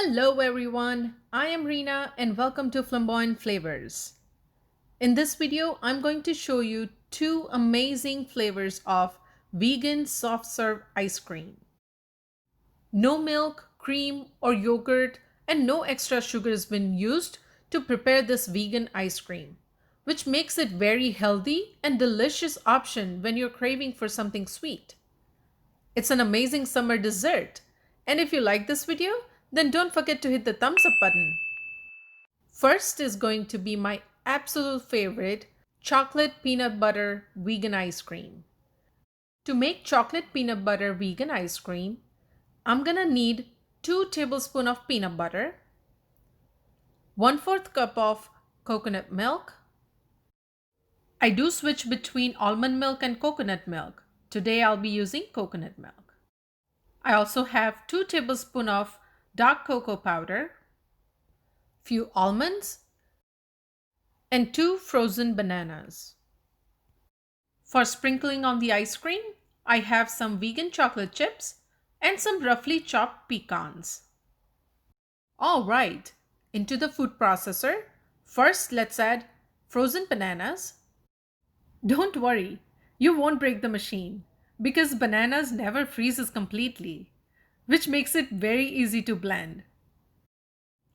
Hello everyone, I am Reena and welcome to Flamboyant Flavors. In this video, I'm going to show you two amazing flavors of vegan soft serve ice cream. No milk, cream or yogurt and no extra sugar has been used to prepare this vegan ice cream, which makes it very healthy and delicious option when you're craving for something sweet. It's an amazing summer dessert. And if you like this video, then don't forget to hit the thumbs up button. First is going to be my absolute favorite chocolate peanut butter vegan ice cream. To make chocolate peanut butter vegan ice cream, I'm gonna need 2 tablespoons of peanut butter, 1/4 cup of coconut milk. I do switch between almond milk and coconut milk. Today I'll be using coconut milk. I also have 2 tablespoons of dark cocoa powder, few almonds, and 2 frozen bananas. For sprinkling on the ice cream, I have some vegan chocolate chips and some roughly chopped pecans. All right, into the food processor, first let's add frozen bananas. Don't worry, you won't break the machine because bananas never freezes completely, which makes it very easy to blend.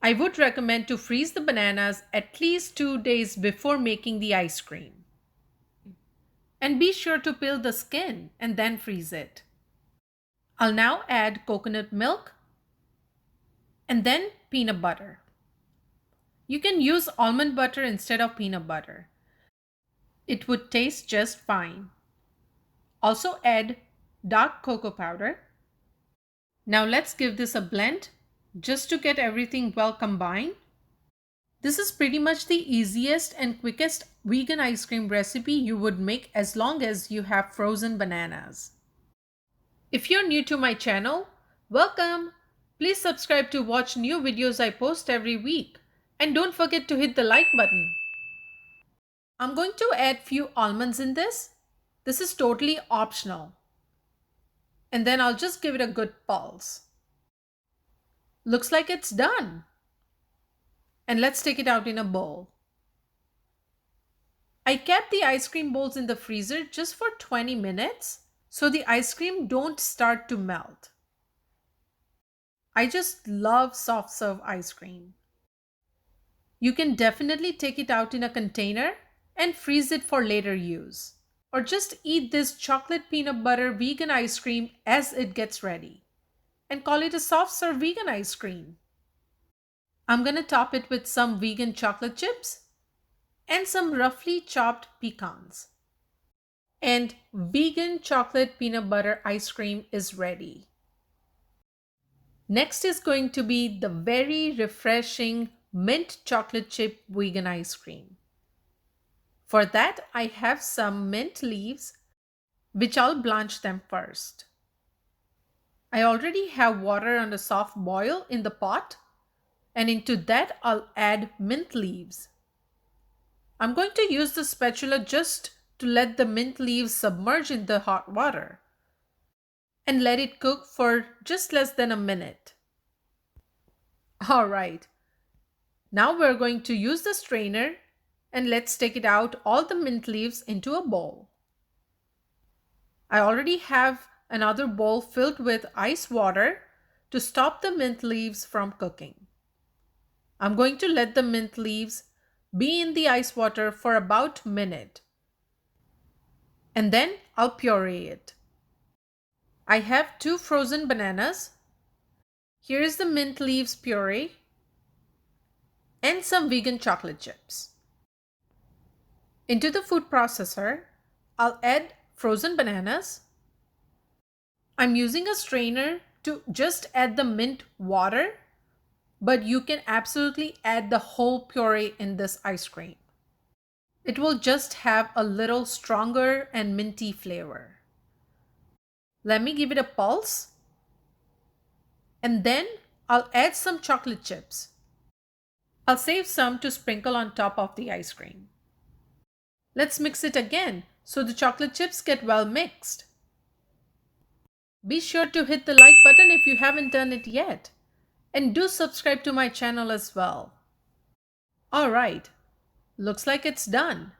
I would recommend to freeze the bananas at least 2 days before making the ice cream. And be sure to peel the skin and then freeze it. I'll now add coconut milk and then peanut butter. You can use almond butter instead of peanut butter. It would taste just fine. Also add dark cocoa powder. Now let's give this a blend just to get everything well combined. This is pretty much the easiest and quickest vegan ice cream recipe you would make as long as you have frozen bananas. If you're new to my channel, welcome! Please subscribe to watch new videos I post every week. And don't forget to hit the like button. I'm going to add few almonds in this. This is totally optional. And then I'll just give it a good pulse. Looks like it's done. And let's take it out in a bowl. I kept the ice cream bowls in the freezer just for 20 minutes so the ice cream don't start to melt. I just love soft serve ice cream. You can definitely take it out in a container and freeze it for later use. Or just eat this chocolate peanut butter vegan ice cream as it gets ready and call it a soft serve vegan ice cream. I'm gonna top it with some vegan chocolate chips and some roughly chopped pecans. And vegan chocolate peanut butter ice cream is ready. Next is going to be the very refreshing mint chocolate chip vegan ice cream. For that, I have some mint leaves, which I'll blanch them first. I already have water on a soft boil in the pot, and into that I'll add mint leaves. I'm going to use the spatula just to let the mint leaves submerge in the hot water and let it cook for just less than a minute. All right, now we're going to use the strainer and let's take it out all the mint leaves into a bowl. I already have another bowl filled with ice water to stop the mint leaves from cooking. I'm going to let the mint leaves be in the ice water for about a minute. And then I'll puree it. I have 2 frozen bananas. Here is the mint leaves puree and some vegan chocolate chips. Into the food processor, I'll add frozen bananas. I'm using a strainer to just add the mint water, but you can absolutely add the whole puree in this ice cream. It will just have a little stronger and minty flavor. Let me give it a pulse. And then I'll add some chocolate chips. I'll save some to sprinkle on top of the ice cream. Let's mix it again so the chocolate chips get well mixed. Be sure to hit the like button if you haven't done it yet. And do subscribe to my channel as well. Alright, looks like it's done.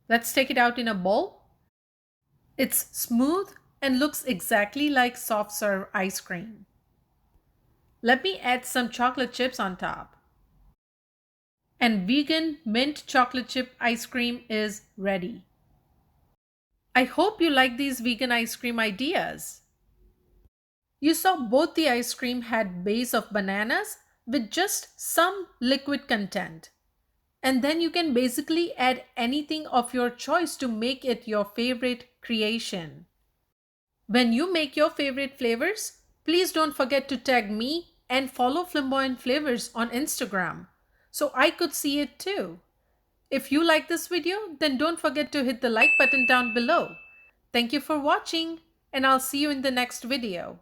Let's take it out in a bowl. It's smooth and looks exactly like soft serve ice cream. Let me add some chocolate chips on top. And vegan mint chocolate chip ice cream is ready. I hope you like these vegan ice cream ideas. You saw both the ice cream had base of bananas with just some liquid content. And then you can basically add anything of your choice to make it your favorite creation. When you make your favorite flavors, please don't forget to tag me and follow Flamboyant Flavors on Instagram so I could see it too. If you like this video, then don't forget to hit the like button down below. Thank you for watching, and I'll see you in the next video.